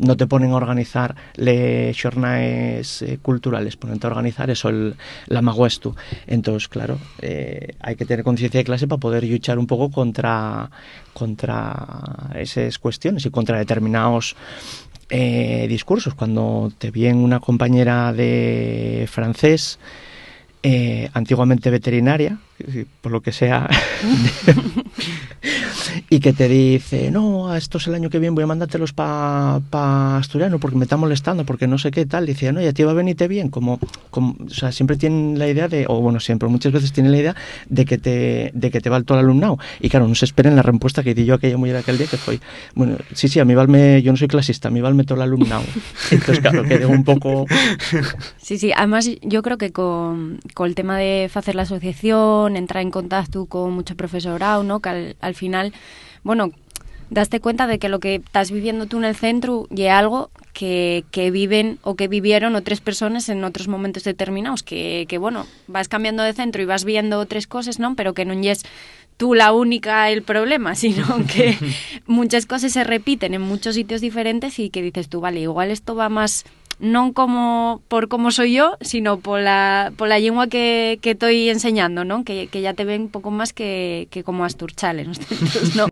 no te ponen a organizar les xornais culturales, ponen a organizar eso, la Maguestu. Entonces, claro, hay que tener conciencia de clase para poder luchar un poco contra esas cuestiones y contra determinados discursos. Cuando te viene una compañera de francés, antiguamente veterinaria, por lo que sea, y que te dice, no, a estos el año que viene voy a mandártelos pa asturiano porque me está molestando, porque no sé qué tal. Dice, no, y a ti va a venirte bien, como, o sea, siempre tienen la idea de, o bueno, siempre, muchas veces tienen la idea de que te va todo el alumnado, y claro, no se esperen la respuesta que di yo aquella mujer aquel día, que fue, bueno, sí, a mí valme, yo no soy clasista, a mí valme todo el alumnado. Entonces, claro, quedé un poco... Sí, además yo creo que con el tema de hacer la asociación, entrar en contacto con mucho profesorado, ¿no? Que al final, bueno, daste cuenta de que lo que estás viviendo tú en el centro y es algo que viven o que vivieron otras personas en otros momentos determinados, que bueno, vas cambiando de centro y vas viendo otras cosas, ¿no? Pero que no es tú la única el problema, sino que muchas cosas se repiten en muchos sitios diferentes y que dices tú, vale, igual esto va más... no como por cómo soy yo, sino por la lengua que estoy enseñando, ¿no? Que ya te ven un poco más que como asturchales, ¿no?